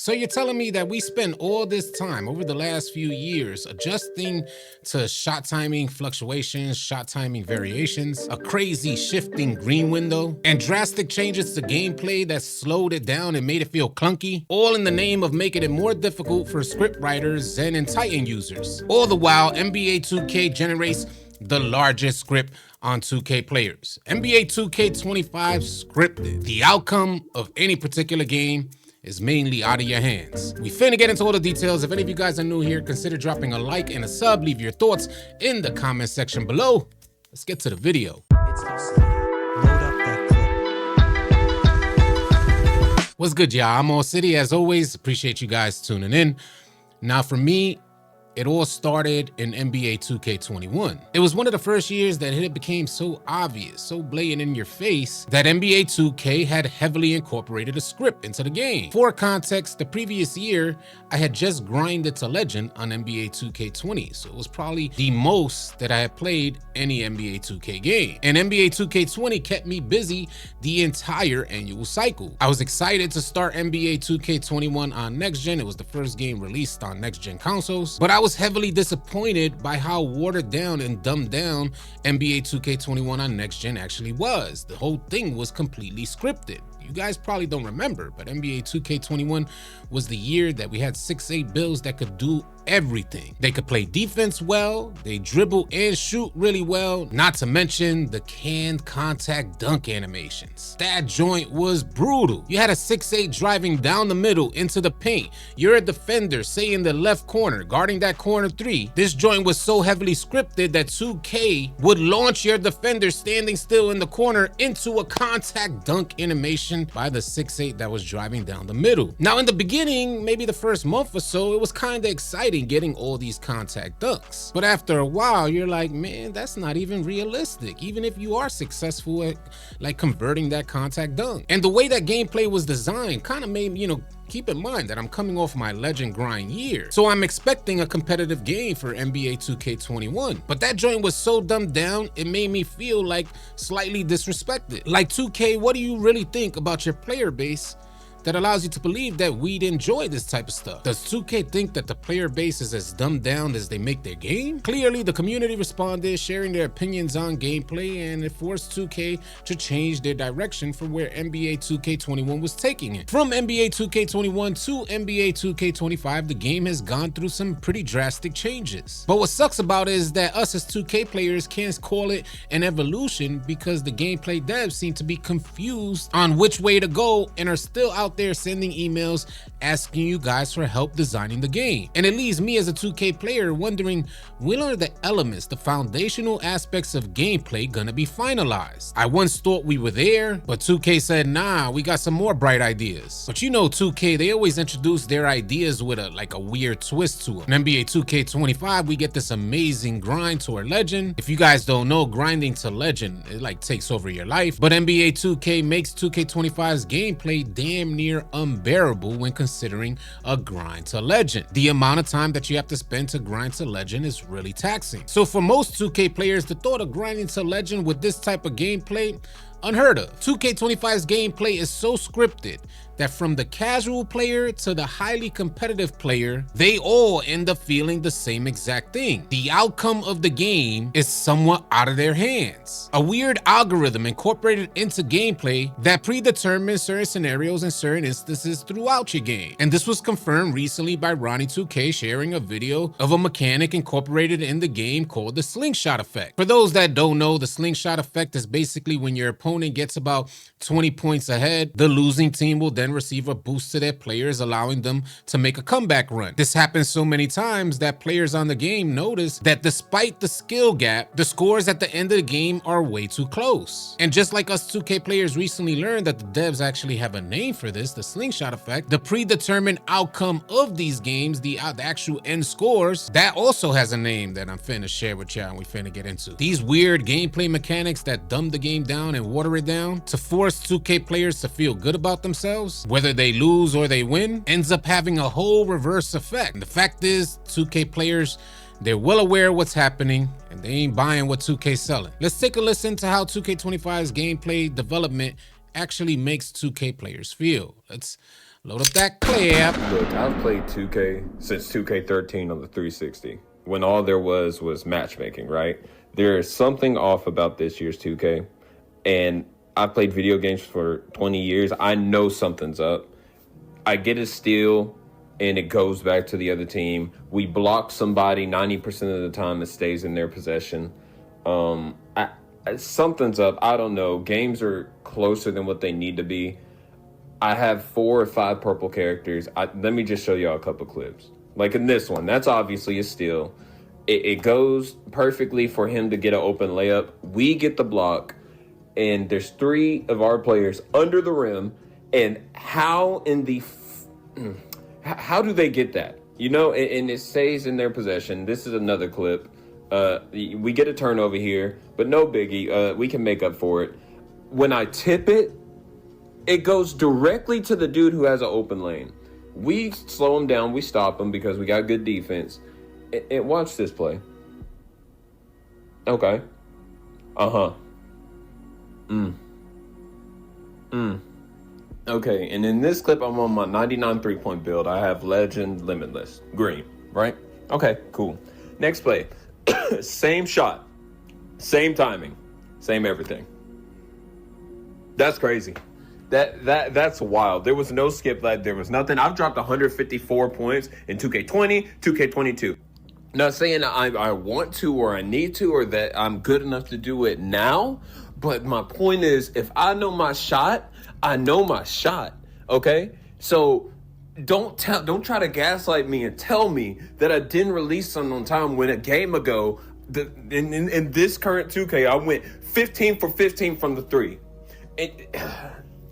So you're telling me that we spent all this time over the last few years adjusting to shot timing fluctuations, shot timing variations, a crazy shifting green window, and drastic changes to gameplay that slowed it down and made it feel clunky, all in the name of making it more difficult for script writers and Titan users. All the while, NBA 2K generates the largest script on 2K players. NBA 2K25 scripted. The outcome of any particular game is mainly out of your hands. We finna get into all the details. If any of you guys are new here, consider dropping a like and a sub. Leave your thoughts in the comment section below. Let's get to the video. It's AllCity. Load up that clip. What's good, y'all? I'm AllCity. As always, appreciate you guys tuning in. Now, for me, it all started in NBA 2K21. It was one of the first years that it became so obvious, so blatant in your face, that NBA 2K had heavily incorporated a script into the game. For context, the previous year, I had just grinded to Legend on NBA 2K20, so it was probably the most that I had played any NBA 2K game. And NBA 2K20 kept me busy the entire annual cycle. I was excited to start NBA 2K21 on next gen. It was the first game released on next gen consoles, but I was heavily disappointed by how watered down and dumbed down NBA 2K21 on next gen actually was. The whole thing was completely scripted. You guys probably don't remember, but NBA 2K21 was the year that we had 6'8" builds that could do everything. They could play defense well, they dribble and shoot really well, not to mention the canned contact dunk animations. That joint was brutal. You had a 6'8" driving down the middle into the paint. You're a defender, say in the left corner, guarding that corner three. This joint was so heavily scripted that 2K would launch your defender standing still in the corner into a contact dunk animation by the 6'8" that was driving down the middle. Now in the beginning, maybe the first month or so, it was kind of exciting getting all these contact dunks. But after a while, you're like, man, that's not even realistic, even if you are successful at like converting that contact dunk. And the way that gameplay was designed kind of made, keep in mind that I'm coming off my Legend grind year. So I'm expecting a competitive game for NBA 2K21. But that joint was so dumbed down, it made me feel like slightly disrespected. Like 2K, what do you really think about your player base that allows you to believe that we'd enjoy this type of stuff? Does 2K think that the player base is as dumbed down as they make their game? Clearly, the community responded, sharing their opinions on gameplay, and it forced 2K to change their direction from where NBA 2K21 was taking it. From NBA 2K21 to NBA 2K25, the game has gone through some pretty drastic changes. But what sucks about it is that us as 2K players can't call it an evolution because the gameplay devs seem to be confused on which way to go and are still out there sending emails asking you guys for help designing the game. And it leaves me as a 2K player wondering, when are the elements, the foundational aspects of gameplay gonna be finalized? I once thought we were there, but 2K said, nah, we got some more bright ideas. But 2K, they always introduce their ideas with a weird twist to them. In NBA 2K25, we get this amazing grind to our Legend. If you guys don't know, grinding to Legend, it takes over your life. But NBA 2K makes 2K25's gameplay damn near unbearable when considering a grind to Legend. The amount of time that you have to spend to grind to Legend is really taxing. So for most 2K players, the thought of grinding to Legend with this type of gameplay, unheard of. 2K25's gameplay is so scripted that from the casual player to the highly competitive player, they all end up feeling the same exact thing. The outcome of the game is somewhat out of their hands. A weird algorithm incorporated into gameplay that predetermines certain scenarios and certain instances throughout your game. And this was confirmed recently by Ronnie2K sharing a video of a mechanic incorporated in the game called the slingshot effect. For those that don't know, the slingshot effect is basically when your opponent gets about 20 points ahead, the losing team will then receive a boost to their players, allowing them to make a comeback run. This happens so many times that players on the game notice that despite the skill gap, the scores at the end of the game are way too close. And just like us 2K players recently learned that the devs actually have a name for this, the slingshot effect, the predetermined outcome of these games, the actual end scores, that also has a name that I'm finna share with y'all and we finna get into. These weird gameplay mechanics that dumb the game down and water it down to force 2K players to feel good about themselves, whether they lose or they win, ends up having a whole reverse effect. And the fact is, 2K players, they're well aware of what's happening and they ain't buying what 2K's selling. Let's take a listen to how 2K25's gameplay development actually makes 2K players feel. Let's Load up that clip. Look, I've played 2K since 2K13 on the 360, when all there was matchmaking, right? There is something off about this year's 2K, and I've played video games for 20 years. I know something's up. I get a steal, and it goes back to the other team. We block somebody 90% of the time, it stays in their possession. Something's up. I don't know. Games are closer than what they need to be. I have 4 or 5 purple characters. Let me just show y'all a couple clips. Like in this one, that's obviously a steal. It goes perfectly for him to get an open layup. We get the block, and there's 3 of our players under the rim. And how do they get that? You know, and it stays in their possession. This is another clip. We get a turnover here, but no biggie. We can make up for it. When I tip it, it goes directly to the dude who has an open lane. We slow him down. We stop him because we got good defense. And watch this play. Okay. Okay, and in this clip, I'm on my 99 3-point build. I have Legend Limitless. Green, right? Okay, cool. Next play. Same shot. Same timing. Same everything. That's crazy. That's wild. There was no skip lag. There was nothing. I've dropped 154 points in 2K20, 2K22. Not saying I want to or I need to or that I'm good enough to do it now, but my point is, if I know my shot, I know my shot. Okay? So don't try to gaslight me and tell me that I didn't release something on time when a game ago, in this current 2K, I went 15 for 15 from the 3.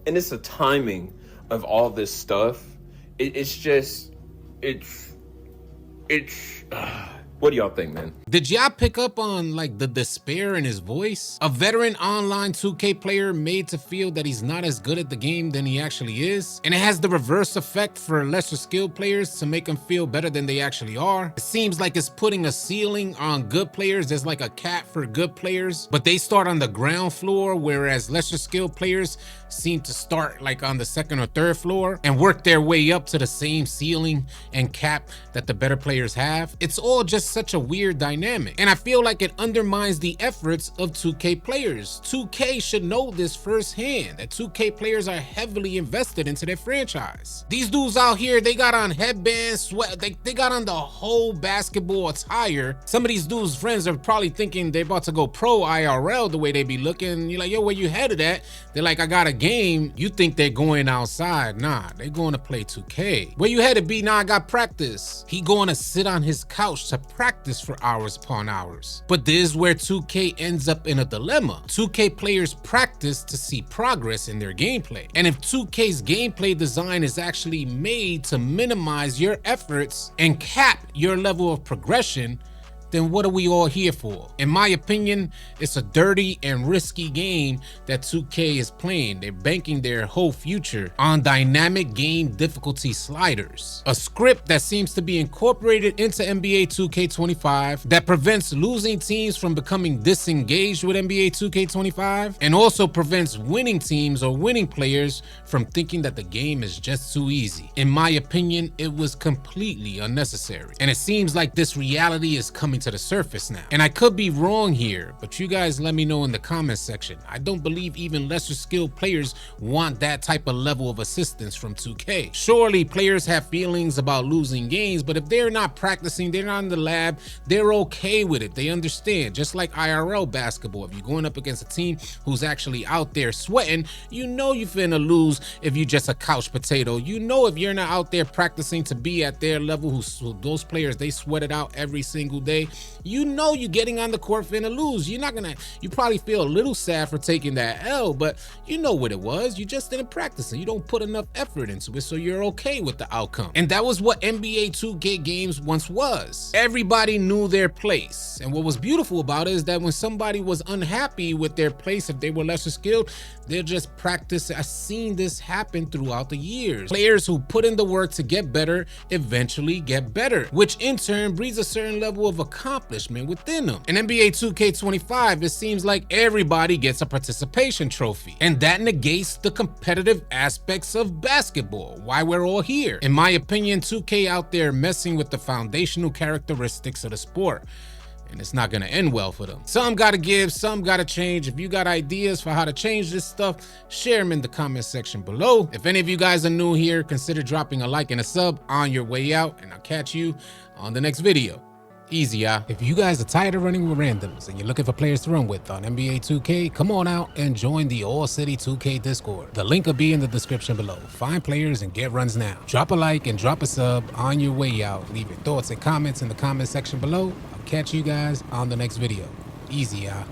And it's the timing of all this stuff. What do y'all think, man? Did y'all pick up on like the despair in his voice? A veteran online 2K player made to feel that he's not as good at the game than he actually is. And it has the reverse effect for lesser skilled players to make them feel better than they actually are. It seems like it's putting a ceiling on good players. There's like a cap for good players, but they start on the ground floor, whereas lesser skilled players seem to start like on the 2nd or 3rd floor and work their way up to the same ceiling and cap that the better players have. It's all just such a weird dynamic, and I feel like it undermines the efforts of 2K players. 2K should know this firsthand, that 2K players are heavily invested into their franchise. These dudes out here, they got on headbands, sweat, they got on the whole basketball attire. Some of these dudes' friends are probably thinking they're about to go pro IRL the way they be looking. You're like, yo, where you headed at? They're like, I got a game. You think they're going outside? Nah, they going to play 2K. Where you headed, B? Nah, I got practice. He going to sit on his couch to practice for hours upon hours. But this is where 2K ends up in a dilemma. 2K players practice to see progress in their gameplay. And if 2K's gameplay design is actually made to minimize your efforts and cap your level of progression, then what are we all here for? In my opinion, it's a dirty and risky game that 2K is playing. They're banking their whole future on dynamic game difficulty sliders, a script that seems to be incorporated into NBA 2K25 that prevents losing teams from becoming disengaged with NBA 2K25 and also prevents winning teams or winning players from thinking that the game is just too easy. In my opinion, it was completely unnecessary. And it seems like this reality is coming to the surface now. And I could be wrong here, but you guys let me know in the comments section. I don't believe even lesser skilled players want that type of level of assistance from 2K. Surely players have feelings about losing games, but if they're not practicing, they're not in the lab, they're okay with it. They understand. Just like IRL basketball, if you're going up against a team who's actually out there sweating, you know you're finna lose if you're just a couch potato. You know if you're not out there practicing to be at their level, who those players, they sweat it out every single day. You know you're getting on the court finna lose. You probably feel a little sad for taking that L, but you know what it was. You just didn't practice it. You don't put enough effort into it, so you're okay with the outcome. And that was what NBA 2K games once was. Everybody knew their place. And what was beautiful about it is that when somebody was unhappy with their place, if they were lesser skilled, they'll just practice. I've seen this happen throughout the years. Players who put in the work to get better eventually get better, which in turn breeds a certain level of accomplishment within them. In NBA 2K25, it seems like everybody gets a participation trophy, and that negates the competitive aspects of basketball, why we're all here. In my opinion, 2K out there messing with the foundational characteristics of the sport, and it's not gonna end well for them. Some gotta give, some gotta change. If you got ideas for how to change this stuff, share them in the comment section below. If any of you guys are new here, consider dropping a like and a sub on your way out, and I'll catch you on the next video. Easy, y'all. If you guys are tired of running with randoms and you're looking for players to run with on NBA 2K, come on out and join the AllCity 2K Discord. The link will be in the description below. Find players and get runs now. Drop a like and drop a sub on your way out. Leave your thoughts and comments in the comment section below. I'll catch you guys on the next video. Easy, y'all.